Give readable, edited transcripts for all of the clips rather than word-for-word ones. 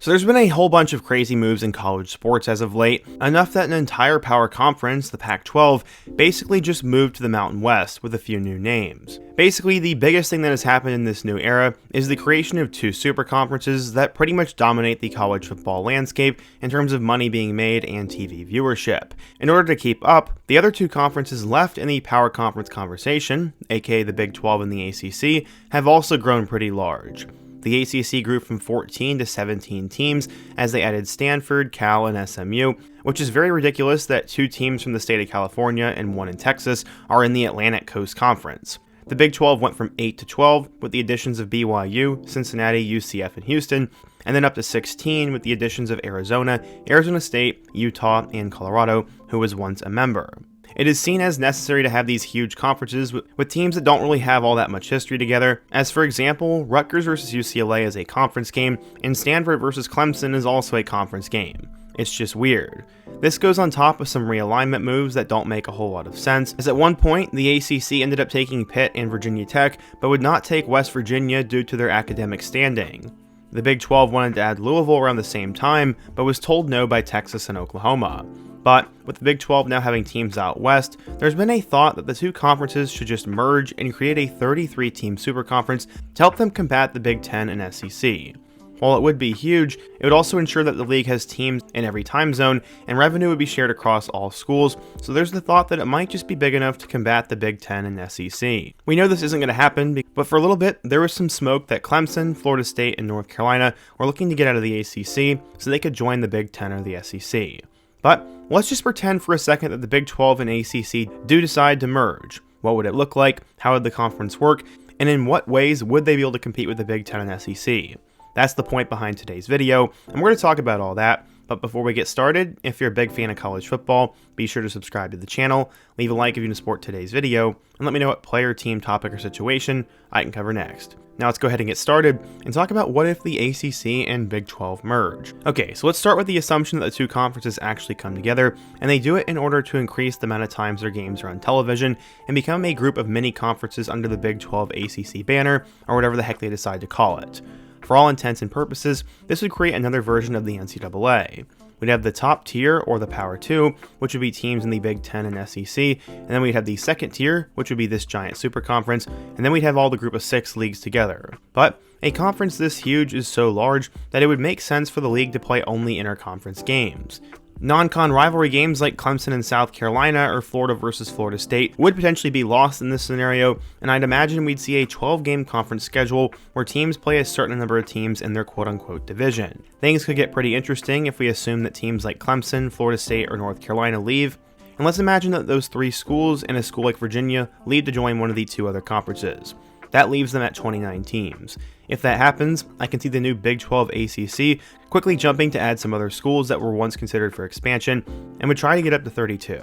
So there's been a whole bunch of crazy moves in college sports as of late, enough that an entire power conference, the Pac-12, basically just moved to the Mountain West with a few new names. Basically, the biggest thing that has happened in this new era is the creation of two super conferences that pretty much dominate the college football landscape in terms of money being made and TV viewership. In order to keep up, the other two conferences left in the power conference conversation, aka the Big 12 and the ACC, have also grown pretty large. The ACC grew from 14 to 17 teams as they added Stanford, Cal, and SMU, which is very ridiculous that two teams from the state of California and one in Texas are in the Atlantic Coast Conference. The Big 12 went from 8 to 12 with the additions of BYU, Cincinnati, UCF, and Houston, and then up to 16 with the additions of Arizona, Arizona State, Utah, and Colorado, who was once a member. It is seen as necessary to have these huge conferences with teams that don't really have all that much history together, as for example, Rutgers vs UCLA is a conference game, and Stanford vs Clemson is also a conference game. It's just weird. This goes on top of some realignment moves that don't make a whole lot of sense, as at one point, the ACC ended up taking Pitt and Virginia Tech, but would not take West Virginia due to their academic standing. The Big 12 wanted to add Louisville around the same time, but was told no by Texas and Oklahoma. But with the Big 12 now having teams out west, there's been a thought that the two conferences should just merge and create a 33-team super conference to help them combat the Big 10 and SEC. While it would be huge, it would also ensure that the league has teams in every time zone and revenue would be shared across all schools, so there's the thought that it might just be big enough to combat the Big 10 and SEC. We know this isn't going to happen, but for a little bit, there was some smoke that Clemson, Florida State, and North Carolina were looking to get out of the ACC so they could join the Big 10 or the SEC. But let's just pretend for a second that the Big 12 and ACC do decide to merge. What would it look like? How would the conference work? And in what ways would they be able to compete with the Big 10 and SEC? That's the point behind today's video, and we're going to talk about all that. But before we get started, if you're a big fan of college football, be sure to subscribe to the channel, leave a like if you support today's video, and let me know what player, team, topic, or situation I can cover next. Now let's go ahead and get started and talk about what if the ACC and Big 12 merge. Okay, so let's start with the assumption that the two conferences actually come together, and they do it in order to increase the amount of times their games are on television and become a group of mini conferences under the Big 12 ACC banner, or whatever the heck they decide to call it. For all intents and purposes, this would create another version of the NCAA. We'd have the top tier, or the Power 2, which would be teams in the Big 10 and SEC, and then we'd have the second tier, which would be this giant super conference, and then we'd have all the group of 6 leagues together. But a conference this huge is so large that it would make sense for the league to play only interconference games. Non-con rivalry games like Clemson and South Carolina or Florida versus Florida State would potentially be lost in this scenario, and I'd imagine we'd see a 12-game conference schedule where teams play a certain number of teams in their quote-unquote division. Things could get pretty interesting if we assume that teams like Clemson, Florida State, or North Carolina leave, and let's imagine that those 3 schools and a school like Virginia leave to join one of the 2 other conferences. That leaves them at 29 teams. If that happens, I can see the new Big 12 ACC quickly jumping to add some other schools that were once considered for expansion, and would try to get up to 32.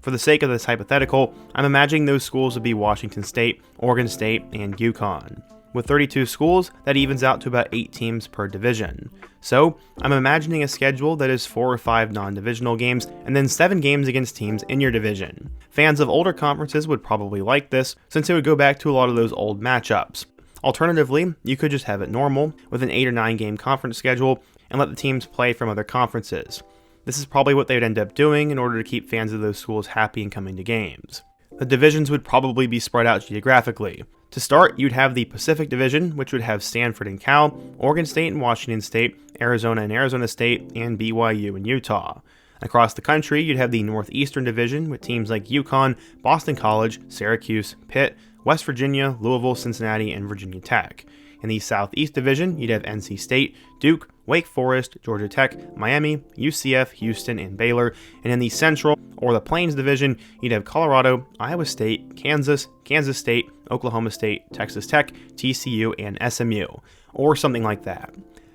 For the sake of this hypothetical, I'm imagining those schools would be Washington State, Oregon State, and UConn. With 32 schools, that evens out to about 8 teams per division. So, I'm imagining a schedule that is 4 or 5 non-divisional games, and then 7 games against teams in your division. Fans of older conferences would probably like this, since it would go back to a lot of those old matchups. Alternatively, you could just have it normal, with an 8 or 9 game conference schedule, and let the teams play from other conferences. This is probably what they would end up doing in order to keep fans of those schools happy and coming to games. The divisions would probably be spread out geographically. To start, you'd have the Pacific Division, which would have Stanford and Cal, Oregon State and Washington State, Arizona and Arizona State, and BYU and Utah. Across the country, you'd have the Northeastern Division with teams like UConn, Boston College, Syracuse, Pitt, West Virginia, Louisville, Cincinnati, and Virginia Tech. In the Southeast Division, you'd have NC State, Duke, Wake Forest, Georgia Tech, Miami, UCF, Houston, and Baylor. And in the Central, or the Plains Division, you'd have Colorado, Iowa State, Kansas, Kansas State, Oklahoma State, Texas Tech, TCU, and SMU, or something like that.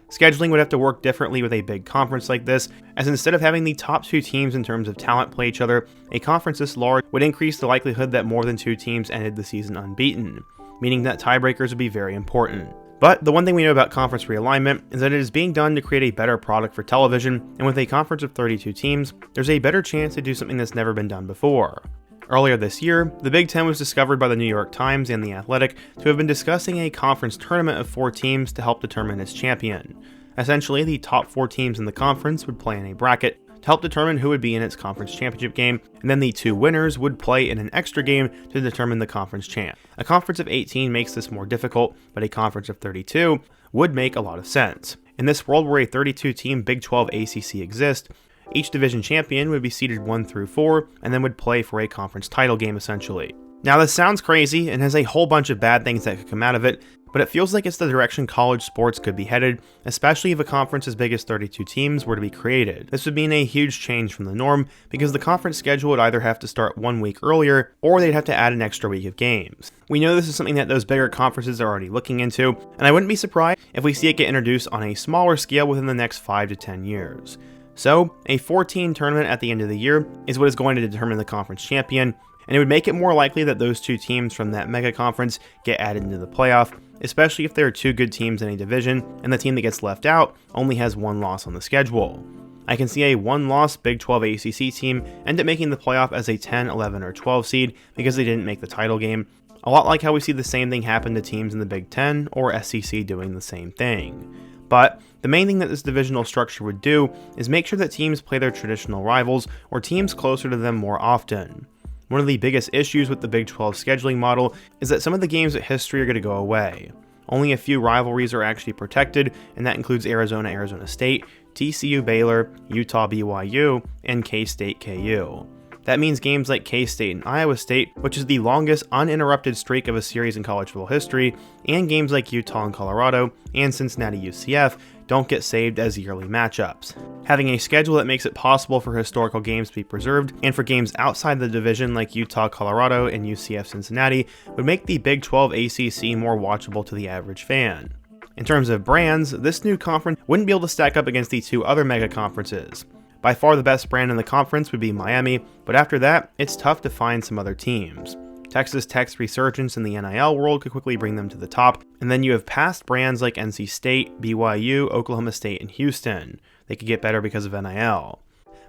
Scheduling would have to work differently with a big conference like this, as instead of having the top 2 teams in terms of talent play each other, a conference this large would increase the likelihood that more than 2 teams ended the season unbeaten, meaning that tiebreakers would be very important. But the one thing we know about conference realignment is that it is being done to create a better product for television, and with a conference of 32 teams, there's a better chance to do something that's never been done before. Earlier this year, the Big 10 was discovered by the New York Times and The Athletic to have been discussing a conference tournament of 4 teams to help determine its champion. Essentially, the top 4 teams in the conference would play in a bracket to help determine who would be in its conference championship game, and then the 2 winners would play in an extra game to determine the conference champ. A conference of 18 makes this more difficult, but a conference of 32 would make a lot of sense. In this world where a 32-team Big 12 ACC exists, each division champion would be seeded 1 through 4, and then would play for a conference title game essentially. Now this sounds crazy and has a whole bunch of bad things that could come out of it, but it feels like it's the direction college sports could be headed, especially if a conference as big as 32 teams were to be created. This would mean a huge change from the norm, because the conference schedule would either have to start 1 week earlier, or they'd have to add an extra week of games. We know this is something that those bigger conferences are already looking into, and I wouldn't be surprised if we see it get introduced on a smaller scale within the next 5 to 10 years. So, a 14 tournament at the end of the year is what is going to determine the conference champion, and it would make it more likely that those 2 teams from that mega conference get added into the playoff, especially if there are 2 good teams in a division and the team that gets left out only has 1 loss on the schedule. I can see a 1-loss Big 12 ACC team end up making the playoff as a 10, 11, or 12 seed because they didn't make the title game, a lot like how we see the same thing happen to teams in the Big 10 or SEC doing the same thing. But the main thing that this divisional structure would do is make sure that teams play their traditional rivals or teams closer to them more often. One of the biggest issues with the Big 12 scheduling model is that some of the games at history are going to go away. Only a few rivalries are actually protected, and that includes Arizona, Arizona State, TCU, Baylor, Utah, BYU, and K-State, KU. That means games like K-State and Iowa State, which is the longest uninterrupted streak of a series in college football history, and games like Utah and Colorado, and Cincinnati UCF don't get saved as yearly matchups. Having a schedule that makes it possible for historical games to be preserved, and for games outside the division like Utah, Colorado, and UCF Cincinnati would make the Big 12 ACC more watchable to the average fan. In terms of brands, this new conference wouldn't be able to stack up against the 2 other mega conferences. By far the best brand in the conference would be Miami, but after that, it's tough to find some other teams. Texas Tech's resurgence in the NIL world could quickly bring them to the top, and then you have past brands like NC State, BYU, Oklahoma State, and Houston. They could get better because of NIL.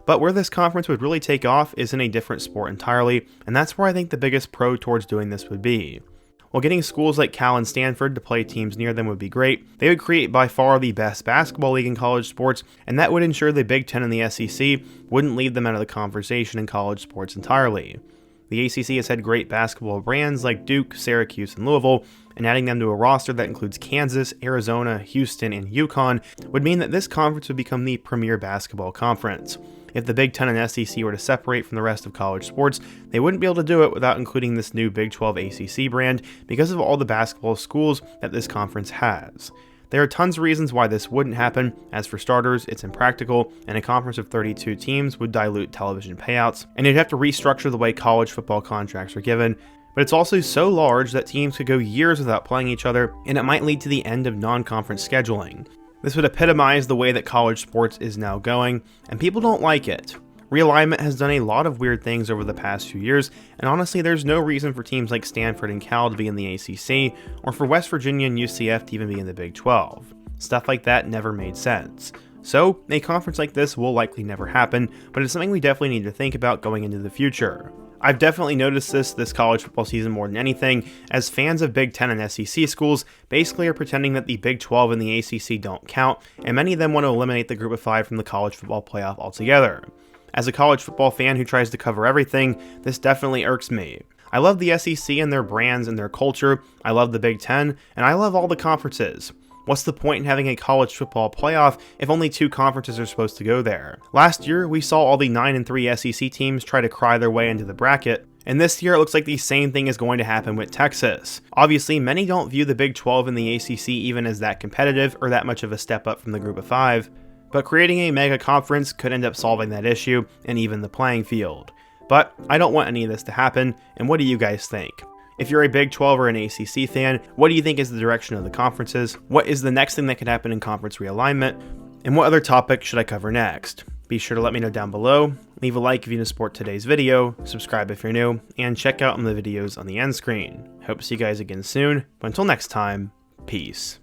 But where this conference would really take off is in a different sport entirely, and that's where I think the biggest pro towards doing this would be. While getting schools like Cal and Stanford to play teams near them would be great, they would create by far the best basketball league in college sports, and that would ensure the Big 10 and the SEC wouldn't leave them out of the conversation in college sports entirely. The ACC has had great basketball brands like Duke, Syracuse, and Louisville, and adding them to a roster that includes Kansas, Arizona, Houston, and UConn would mean that this conference would become the premier basketball conference. If the Big 10 and SEC were to separate from the rest of college sports, they wouldn't be able to do it without including this new Big 12 ACC brand because of all the basketball schools that this conference has. There are tons of reasons why this wouldn't happen. As for starters, it's impractical, and a conference of 32 teams would dilute television payouts, and you'd have to restructure the way college football contracts are given. But it's also so large that teams could go years without playing each other, and it might lead to the end of non-conference scheduling. This would epitomize the way that college sports is now going, and people don't like it. Realignment has done a lot of weird things over the past few years, and honestly there's no reason for teams like Stanford and Cal to be in the ACC, or for West Virginia and UCF to even be in the Big 12. Stuff like that never made sense. So, a conference like this will likely never happen, but it's something we definitely need to think about going into the future. I've definitely noticed this college football season more than anything, as fans of Big 10 and SEC schools basically are pretending that the Big 12 and the ACC don't count, and many of them want to eliminate the Group of 5 from the college football playoff altogether. As a college football fan who tries to cover everything, this definitely irks me. I love the SEC and their brands and their culture, I love the Big 10, and I love all the conferences. What's the point in having a college football playoff if only 2 conferences are supposed to go there? Last year, we saw all the 9-3 SEC teams try to cry their way into the bracket, and this year it looks like the same thing is going to happen with Texas. Obviously, many don't view the Big 12 and the ACC even as that competitive or that much of a step up from the Group of 5, but creating a mega conference could end up solving that issue and even the playing field. But I don't want any of this to happen, and what do you guys think? If you're a Big 12 or an ACC fan, what do you think is the direction of the conferences? What is the next thing that could happen in conference realignment? And what other topic should I cover next? Be sure to let me know down below, leave a like if you support today's video, subscribe if you're new, and check out the videos on the end screen. Hope to see you guys again soon, but until next time, peace.